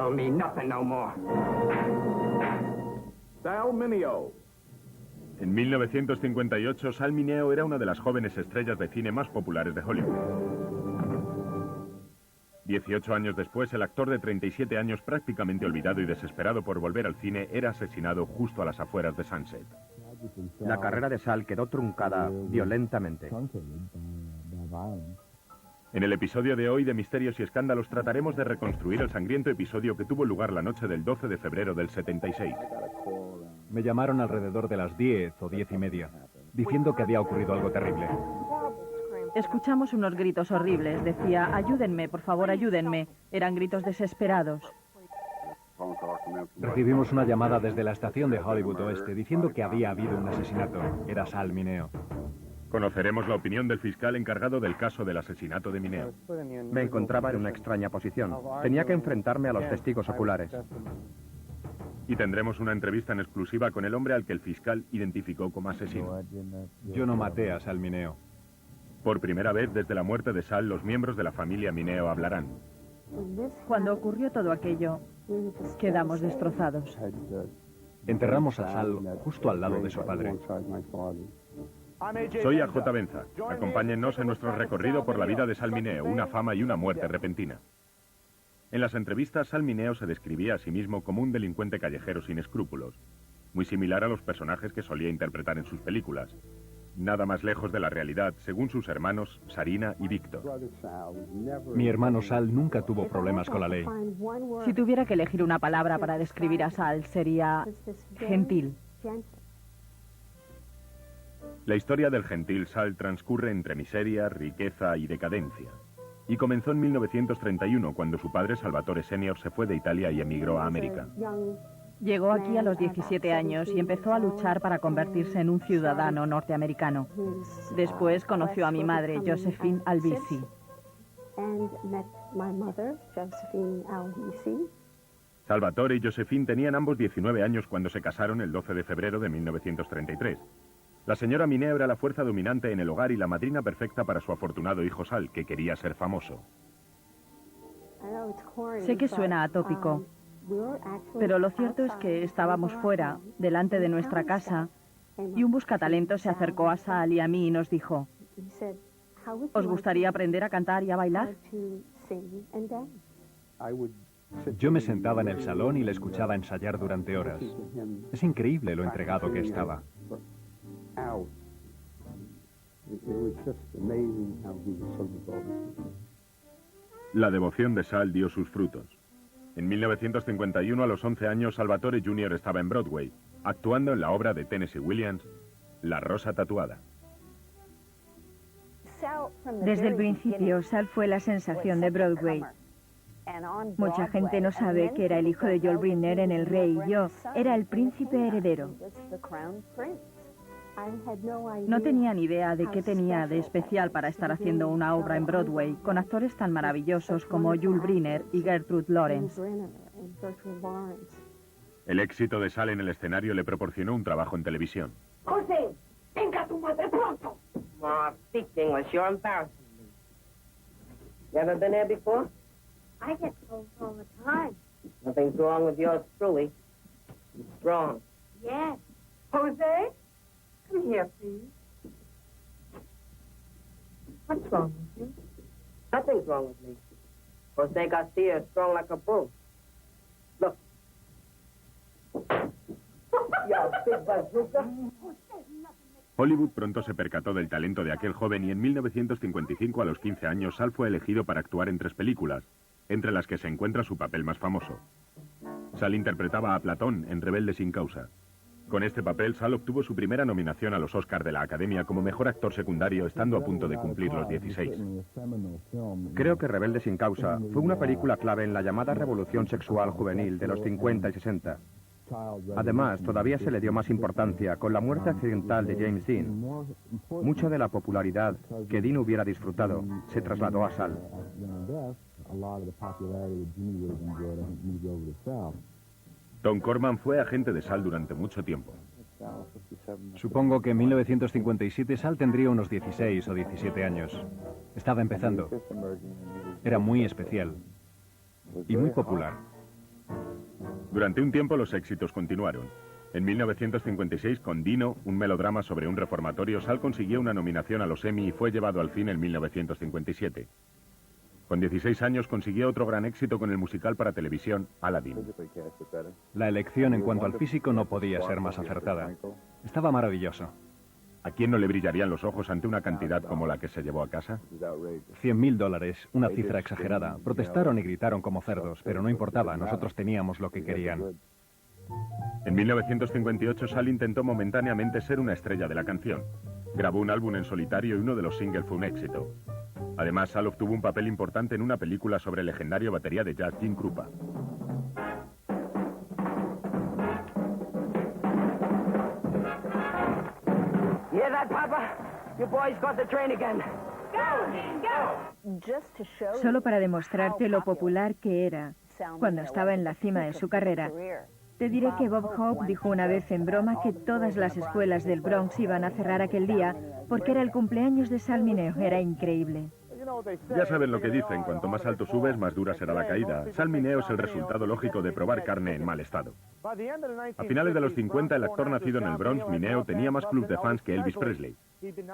tell me nothing no more. Sal Mineo. En 1958, Sal Mineo era una de las jóvenes estrellas de cine más populares de Hollywood. 18 años después, el actor de 37 años, prácticamente olvidado y desesperado por volver al cine, era asesinado justo a las afueras de Sunset. La carrera de Sal quedó truncada violentamente. En el episodio de hoy de Misterios y Escándalos trataremos de reconstruir el sangriento episodio que tuvo lugar la noche del 12 de febrero del 76. Me llamaron alrededor de las 10 o 10:30, diciendo que había ocurrido algo terrible. Escuchamos unos gritos horribles. Decía, ayúdenme, por favor, ayúdenme. Eran gritos desesperados. Recibimos una llamada desde la estación de Hollywood Oeste diciendo que había habido un asesinato. Era Sal Mineo. Conoceremos la opinión del fiscal encargado del caso del asesinato de Mineo. Me encontraba en una extraña posición. Tenía que enfrentarme a los testigos oculares. Y tendremos una entrevista en exclusiva con el hombre al que el fiscal identificó como asesino. Yo no maté a Sal Mineo. Por primera vez desde la muerte de Sal, los miembros de la familia Mineo hablarán. Cuando ocurrió todo aquello, quedamos destrozados. Enterramos a Sal justo al lado de su padre. Soy A.J. Benza. Acompáñennos en nuestro recorrido por la vida de Sal Mineo, una fama y una muerte repentina. En las entrevistas, Sal Mineo se describía a sí mismo como un delincuente callejero sin escrúpulos, muy similar a los personajes que solía interpretar en sus películas. Nada más lejos de la realidad, según sus hermanos Sarina y Víctor. Mi hermano Sal nunca tuvo problemas con la ley. Si tuviera que elegir una palabra para describir a Sal, sería gentil. La historia del gentil Sal transcurre entre miseria, riqueza y decadencia. Y comenzó en 1931, cuando su padre, Salvatore Senior, se fue de Italia y emigró a América. Llegó aquí a los 17 años y empezó a luchar para convertirse en un ciudadano norteamericano. Después conoció a mi madre, Josephine Albisi. Salvatore y Josephine tenían ambos 19 años cuando se casaron el 12 de febrero de 1933. La señora Mineo era la fuerza dominante en el hogar y la madrina perfecta para su afortunado hijo Sal, que quería ser famoso. Sé que suena atópico, pero lo cierto es que estábamos fuera, delante de nuestra casa, y un buscatalentos se acercó a Sal y a mí y nos dijo, ¿os gustaría aprender a cantar y a bailar? Yo me sentaba en el salón y le escuchaba ensayar durante horas. Es increíble lo entregado que estaba. La devoción de Sal dio sus frutos. En 1951, a los 11 años, Salvatore Jr. estaba en Broadway, actuando en la obra de Tennessee Williams, La Rosa Tatuada. Desde el principio, Sal fue la sensación de Broadway. Mucha gente no sabe que era el hijo de Yul Brynner en El Rey y yo. Era el príncipe heredero. No tenía ni idea de qué tenía de especial para estar haciendo una obra en Broadway con actores tan maravillosos como Yul Brynner y Gertrude Lawrence. El éxito de Sal en el escenario le proporcionó un trabajo en televisión. José, venga a tu madre pronto. Speak English, you're embarrassing me. You ever been here before? I get told all the time. Nothing's wrong with yours truly. You're strong. Yes. Jose, come here, please. What's wrong with you? Nothing's wrong with me. Jose Garcia is strong like a bull. Look. You big bazooka. Hollywood pronto se percató del talento de aquel joven y en 1955, a los 15 años, Sal fue elegido para actuar en 3 películas, entre las que se encuentra su papel más famoso. Sal interpretaba a Platón en Rebelde sin causa. Con este papel, Sal obtuvo su primera nominación a los Oscars de la Academia como mejor actor secundario, estando a punto de cumplir los 16. Creo que Rebelde sin causa fue una película clave en la llamada revolución sexual juvenil de los 50 y 60. Además, todavía se le dio más importancia con la muerte accidental de James Dean. Mucha de la popularidad que Dean hubiera disfrutado se trasladó a Sal. Tom Corman fue agente de Sal durante mucho tiempo. Supongo que en 1957 Sal tendría unos 16 o 17 años. Estaba empezando. Era muy especial y muy popular. Durante un tiempo los éxitos continuaron. En 1956, con Dino, un melodrama sobre un reformatorio, Sal consiguió una nominación a los Emmy y fue llevado al cine en 1957. Con 16 años consiguió otro gran éxito con el musical para televisión, Aladdin. La elección en cuanto al físico no podía ser más acertada. Estaba maravilloso. ¿A quién no le brillarían los ojos ante una cantidad como la que se llevó a casa? $100.000, una cifra exagerada. Protestaron y gritaron como cerdos, pero no importaba, nosotros teníamos lo que querían. En 1958, Sal intentó momentáneamente ser una estrella de la canción. Grabó un álbum en solitario y uno de los singles fue un éxito. Además, Sal obtuvo un papel importante en una película sobre el legendario batería de jazz Jim Krupa. Hear that, Papa? Your boy's got the train again. Solo para demostrarte lo popular que era cuando estaba en la cima de su carrera, te diré que Bob Hope dijo una vez en broma que todas las escuelas del Bronx iban a cerrar aquel día porque era el cumpleaños de Sal Mineo. Era increíble. Ya saben lo que dicen, cuanto más alto subes, más dura será la caída. Sal Mineo es el resultado lógico de probar carne en mal estado. A finales de los 50, el actor nacido en el Bronx, Mineo, tenía más club de fans que Elvis Presley.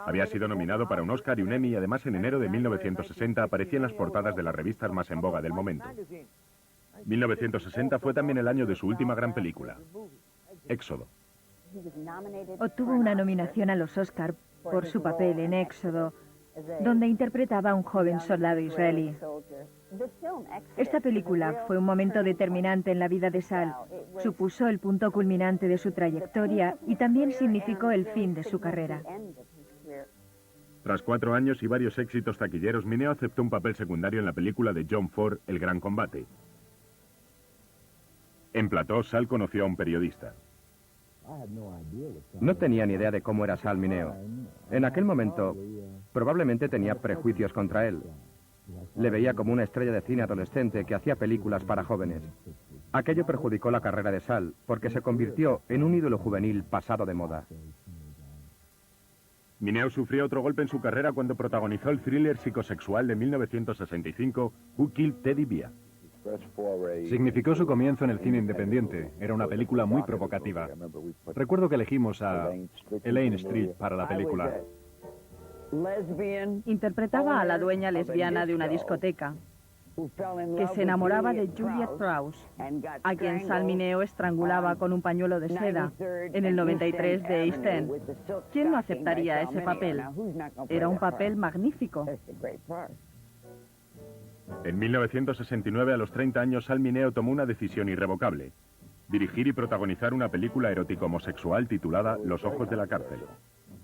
Había sido nominado para un Oscar y un Emmy y además en enero de 1960 aparecía en las portadas de las revistas más en boga del momento. 1960 fue también el año de su última gran película, Éxodo. Obtuvo una nominación a los Oscar por su papel en Éxodo, donde interpretaba a un joven soldado israelí. Esta película fue un momento determinante en la vida de Sal. Supuso el punto culminante de su trayectoria y también significó el fin de su carrera. Tras 4 años y varios éxitos taquilleros, Mineo aceptó un papel secundario en la película de John Ford, El Gran Combate. En plató, Sal conoció a un periodista. No tenía ni idea de cómo era Sal Mineo. En aquel momento, probablemente tenía prejuicios contra él. Le veía como una estrella de cine adolescente que hacía películas para jóvenes. Aquello perjudicó la carrera de Sal, porque se convirtió en un ídolo juvenil pasado de moda. Mineo sufrió otro golpe en su carrera cuando protagonizó el thriller psicosexual de 1965, Who Killed Teddy Bear. Significó su comienzo en el cine independiente. Era una película muy provocativa. Recuerdo que elegimos a Elaine Street para la película. Interpretaba a la dueña lesbiana de una discoteca, que se enamoraba de Juliet Prowse, a quien Sal Mineo estrangulaba con un pañuelo de seda en el 93 de East End. ¿Quién no aceptaría ese papel? Era un papel magnífico. En 1969, a los 30 años, Sal Mineo tomó una decisión irrevocable: dirigir y protagonizar una película erótico-homosexual titulada Los ojos de la cárcel.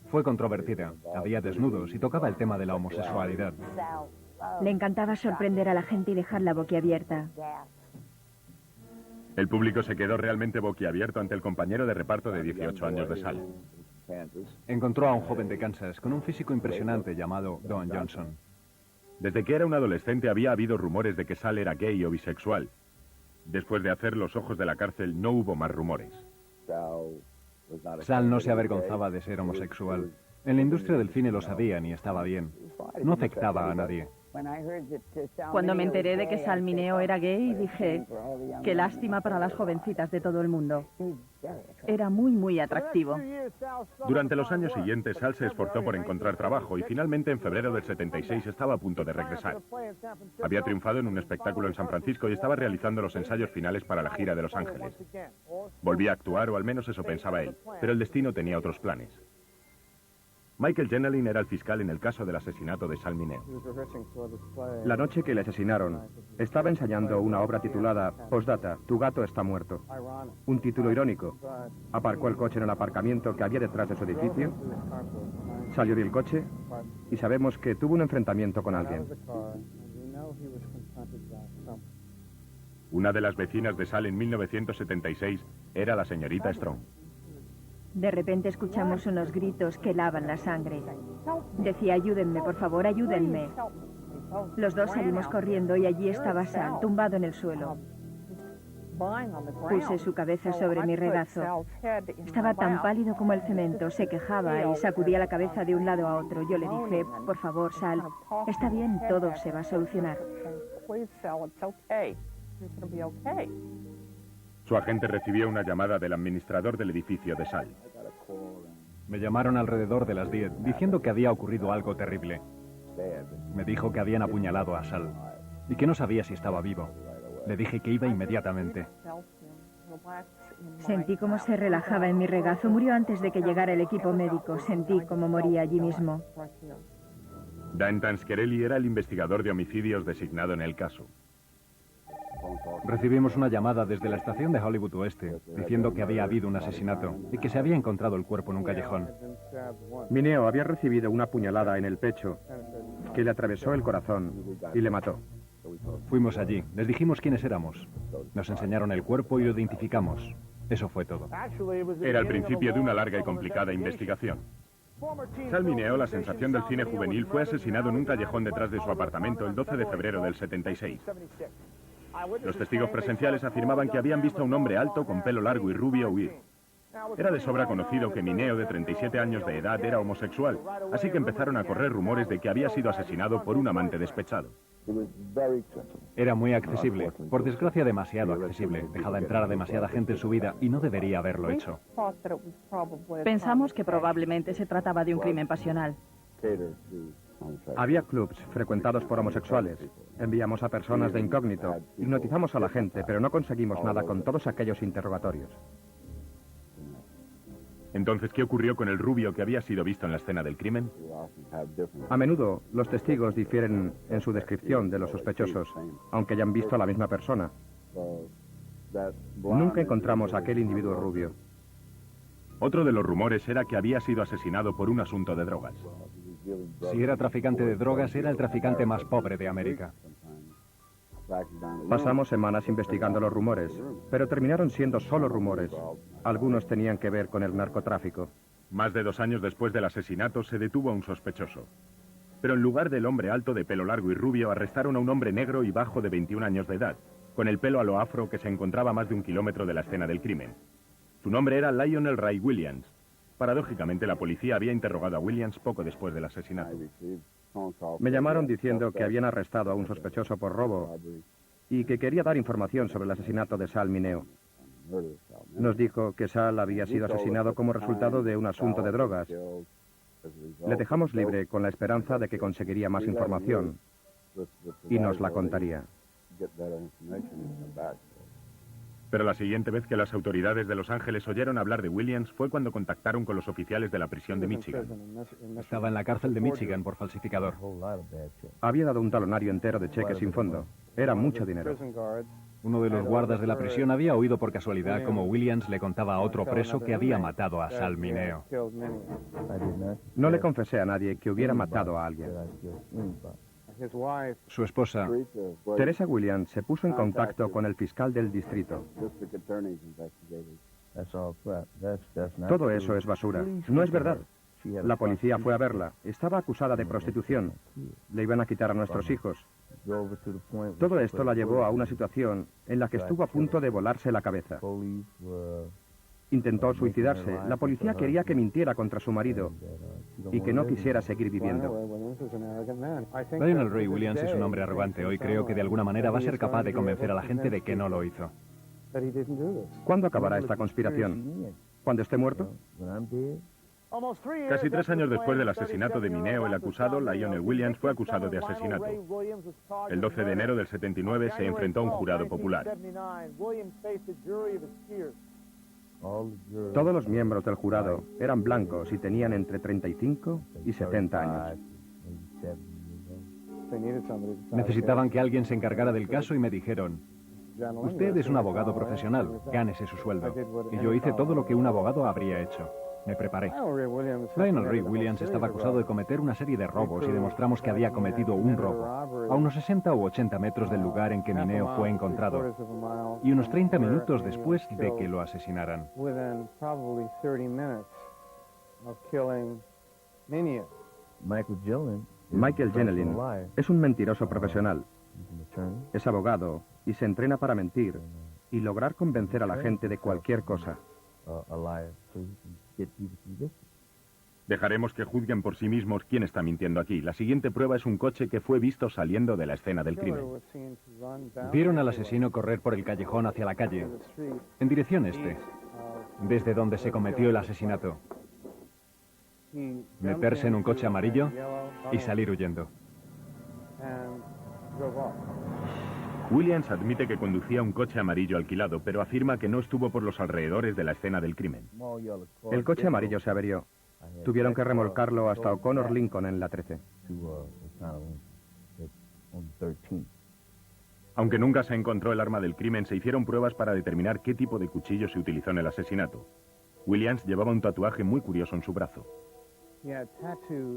Fue controvertida, había desnudos y tocaba el tema de la homosexualidad. Le encantaba sorprender a la gente y dejarla boquiabierta. El público se quedó realmente boquiabierto ante el compañero de reparto de 18 años de Sal. Encontró a un joven de Kansas con un físico impresionante llamado Don Johnson. Desde que era un adolescente había habido rumores de que Sal era gay o bisexual. Después de hacer Los ojos de la cárcel no hubo más rumores. Sal no se avergonzaba de ser homosexual. En la industria del cine lo sabían y estaba bien. No afectaba a nadie. Cuando me enteré de que Sal Mineo era gay, dije, qué lástima para las jovencitas de todo el mundo. Era muy, muy atractivo. Durante los años siguientes, Sal se esforzó por encontrar trabajo y finalmente en febrero del 76 estaba a punto de regresar. Había triunfado en un espectáculo en San Francisco y estaba realizando los ensayos finales para la gira de Los Ángeles. Volvía a actuar, o al menos eso pensaba él, pero el destino tenía otros planes. Michael Jenalin era el fiscal en el caso del asesinato de Sal Mineo. La noche que le asesinaron, estaba ensayando una obra titulada Postdata, tu gato está muerto. Un título irónico. Aparcó el coche en el aparcamiento que había detrás de su edificio, salió del coche y sabemos que tuvo un enfrentamiento con alguien. Una de las vecinas de Sal en 1976 era la señorita Strong. De repente escuchamos unos gritos que lavan la sangre. Decía, ayúdenme, por favor, ayúdenme. Los dos salimos corriendo y allí estaba Sal, tumbado en el suelo. Puse su cabeza sobre mi regazo. Estaba tan pálido como el cemento, se quejaba y sacudía la cabeza de un lado a otro. Yo le dije, por favor, Sal, está bien, todo se va a solucionar. Su agente recibió una llamada del administrador del edificio de Sal. Me llamaron alrededor de las 10, diciendo que había ocurrido algo terrible. Me dijo que habían apuñalado a Sal y que no sabía si estaba vivo. Le dije que iba inmediatamente. Sentí cómo se relajaba en mi regazo. Murió antes de que llegara el equipo médico. Sentí cómo moría allí mismo. Dan Tansquerelli era el investigador de homicidios designado en el caso. Recibimos una llamada desde la estación de Hollywood Oeste, diciendo que había habido un asesinato y que se había encontrado el cuerpo en un callejón. Mineo había recibido una puñalada en el pecho que le atravesó el corazón y le mató. Fuimos allí, les dijimos quiénes éramos. Nos enseñaron el cuerpo y lo identificamos. Eso fue todo. Era el principio de una larga y complicada investigación. Sal Mineo, la sensación del cine juvenil, fue asesinado en un callejón detrás de su apartamento el 12 de febrero del 76. Los testigos presenciales afirmaban que habían visto a un hombre alto con pelo largo y rubio huir. Era de sobra conocido que Mineo, de 37 años de edad, era homosexual, así que empezaron a correr rumores de que había sido asesinado por un amante despechado. Era muy accesible, por desgracia demasiado accesible. Dejaba entrar a demasiada gente en su vida y no debería haberlo hecho. Pensamos que probablemente se trataba de un crimen pasional. Había clubs frecuentados por homosexuales. Enviamos a personas de incógnito, hipnotizamos a la gente, pero no conseguimos nada con todos aquellos interrogatorios. Entonces, ¿qué ocurrió con el rubio que había sido visto en la escena del crimen? A menudo, los testigos difieren en su descripción de los sospechosos, aunque hayan visto a la misma persona. Nunca encontramos a aquel individuo rubio. Otro de los rumores era que había sido asesinado por un asunto de drogas. Si era traficante de drogas, era el traficante más pobre de América. Pasamos semanas investigando los rumores, pero terminaron siendo solo rumores. Algunos tenían que ver con el narcotráfico. Más de 2 años después del asesinato se detuvo a un sospechoso. Pero en lugar del hombre alto de pelo largo y rubio, arrestaron a un hombre negro y bajo de 21 años de edad, con el pelo a lo afro que se encontraba a más de 1 kilómetro de la escena del crimen. Su nombre era Lionel Ray Williams. Paradójicamente, la policía había interrogado a Williams poco después del asesinato. Me llamaron diciendo que habían arrestado a un sospechoso por robo y que quería dar información sobre el asesinato de Sal Mineo. Nos dijo que Sal había sido asesinado como resultado de un asunto de drogas. Le dejamos libre con la esperanza de que conseguiría más información y nos la contaría. Pero la siguiente vez que las autoridades de Los Ángeles oyeron hablar de Williams fue cuando contactaron con los oficiales de la prisión de Michigan. Estaba en la cárcel de Michigan por falsificador. Había dado un talonario entero de cheques sin fondo. Era mucho dinero. Uno de los guardas de la prisión había oído por casualidad cómo Williams le contaba a otro preso que había matado a Sal Mineo. No le confesé a nadie que hubiera matado a alguien. Su esposa, Teresa Williams, se puso en contacto con el fiscal del distrito. Todo eso es basura. No es verdad. La policía fue a verla. Estaba acusada de prostitución. Le iban a quitar a nuestros hijos. Todo esto la llevó a una situación en la que estuvo a punto de volarse la cabeza. Intentó suicidarse. La policía quería que mintiera contra su marido y que no quisiera seguir viviendo. Lionel Ray Williams es un hombre arrogante. Hoy creo que de alguna manera va a ser capaz de convencer a la gente de que no lo hizo. ¿Cuándo acabará esta conspiración? ¿Cuándo esté muerto? Casi 3 años después del asesinato de Mineo, el acusado, Lionel Williams, fue acusado de asesinato. El 12 de enero del 79 se enfrentó a un jurado popular. Todos los miembros del jurado eran blancos y tenían entre 35 y 70 años. Necesitaban que alguien se encargara del caso y me dijeron: usted es un abogado profesional, gánese su sueldo. Y yo hice todo lo que un abogado habría hecho. Me preparé. Lionel Ray Williams estaba acusado de cometer una serie de robos y demostramos que había cometido un robo a unos 60 u 80 metros del lugar en que Mineo fue encontrado y unos 30 minutos después de que lo asesinaran. Michael Jenelin es un mentiroso profesional. Es abogado y se entrena para mentir y lograr convencer a la gente de cualquier cosa. Dejaremos que juzguen por sí mismos quién está mintiendo aquí. La siguiente prueba es un coche que fue visto saliendo de la escena del crimen. Vieron al asesino correr por el callejón hacia la calle, en dirección este, desde donde se cometió el asesinato. Meterse en un coche amarillo y salir huyendo. Williams admite que conducía un coche amarillo alquilado, pero afirma que no estuvo por los alrededores de la escena del crimen. El coche amarillo se averió. Tuvieron que remolcarlo hasta O'Connor Lincoln en la 13. Aunque nunca se encontró el arma del crimen, se hicieron pruebas para determinar qué tipo de cuchillo se utilizó en el asesinato. Williams llevaba un tatuaje muy curioso en su brazo.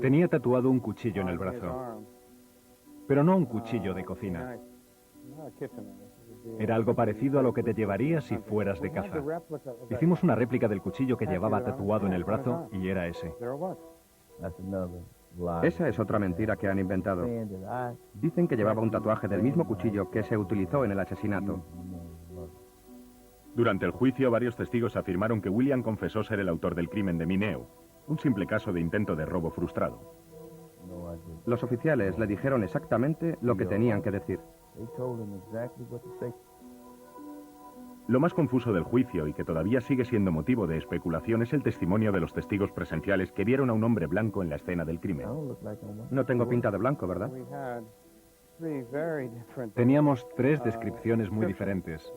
Tenía tatuado un cuchillo en el brazo, pero no un cuchillo de cocina. Era algo parecido a lo que te llevarías si fueras de caza. Hicimos una réplica del cuchillo que llevaba tatuado en el brazo y era ese. Esa es otra mentira que han inventado. Dicen que llevaba un tatuaje del mismo cuchillo que se utilizó en el asesinato. Durante el juicio, varios testigos afirmaron que William confesó ser el autor del crimen de Mineo, un simple caso de intento de robo frustrado. Los oficiales le dijeron exactamente lo que tenían que decir. Lo más confuso del juicio, y que todavía sigue siendo motivo de especulación, es el testimonio de los testigos presenciales que vieron a un hombre blanco en la escena del crimen. No tengo pinta de blanco, ¿verdad? Teníamos 3 descripciones muy diferentes.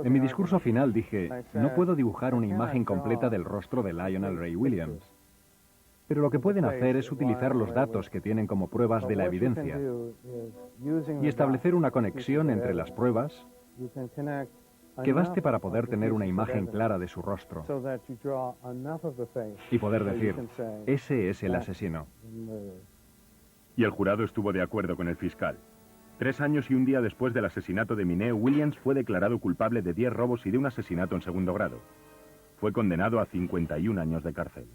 En mi discurso final dije, no puedo dibujar una imagen completa del rostro de Lionel Ray Williams. Pero lo que pueden hacer es utilizar los datos que tienen como pruebas de la evidencia y establecer una conexión entre las pruebas que baste para poder tener una imagen clara de su rostro y poder decir, ese es el asesino. Y el jurado estuvo de acuerdo con el fiscal. 3 años y un día después del asesinato de Mineo, Williams fue declarado culpable de 10 robos y de un asesinato en segundo grado. Fue condenado a 51 años de cárcel.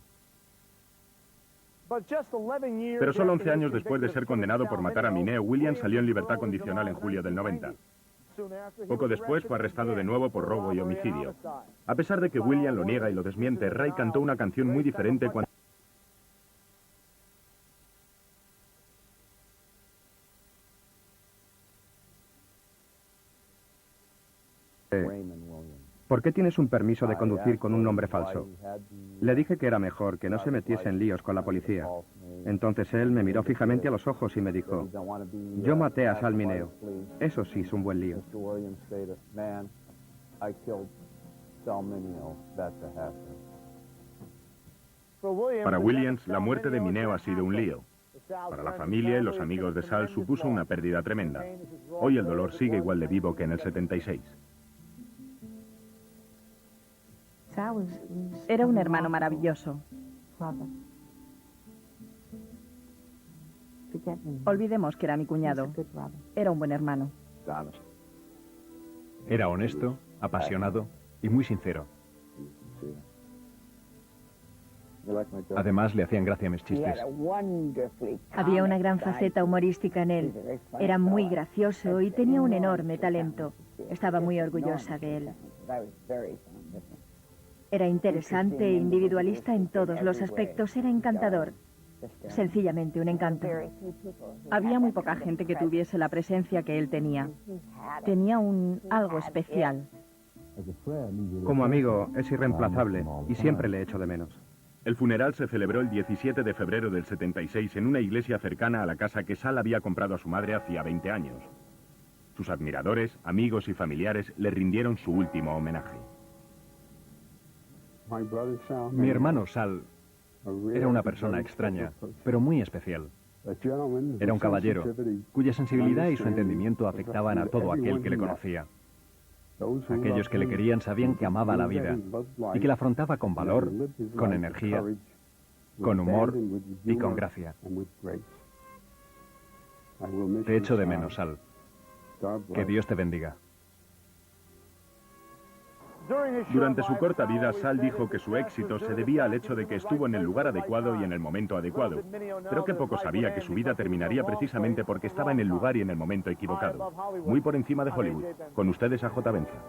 Pero solo 11 años después de ser condenado por matar a Mineo, Williams salió en libertad condicional en julio del 90. Poco después fue arrestado de nuevo por robo y homicidio. A pesar de que William lo niega y lo desmiente, Ray cantó una canción muy diferente cuando... ¿Por qué tienes un permiso de conducir con un nombre falso? Le dije que era mejor que no se metiese en líos con la policía. Entonces él me miró fijamente a los ojos y me dijo, yo maté a Sal Mineo. Eso sí es un buen lío. Para Williams, la muerte de Mineo ha sido un lío. Para la familia y los amigos de Sal supuso una pérdida tremenda. Hoy el dolor sigue igual de vivo que en el 76. Era un hermano maravilloso. Olvidemos que era mi cuñado. Era un buen hermano. Era honesto, apasionado y muy sincero. Además, le hacían gracia mis chistes. Había una gran faceta humorística en él. Era muy gracioso y tenía un enorme talento. Estaba muy orgullosa de él. Era interesante e individualista en todos los aspectos. Era encantador. Sencillamente un encanto. Había muy poca gente que tuviese la presencia que él tenía. Tenía algo especial. Como amigo, es irreemplazable y siempre le echo de menos. El funeral se celebró el 17 de febrero del 76 en una iglesia cercana a la casa que Sal había comprado a su madre hacía 20 años. Sus admiradores, amigos y familiares le rindieron su último homenaje. Mi hermano Sal era una persona extraña, pero muy especial. Era un caballero, cuya sensibilidad y su entendimiento afectaban a todo aquel que le conocía. Aquellos que le querían sabían que amaba la vida y que la afrontaba con valor, con energía, con humor y con gracia. Te echo de menos, Sal. Que Dios te bendiga. Durante su corta vida, Sal dijo que su éxito se debía al hecho de que estuvo en el lugar adecuado y en el momento adecuado, pero que poco sabía que su vida terminaría precisamente porque estaba en el lugar y en el momento equivocado. Muy por encima de Hollywood. Con ustedes a J. Benza.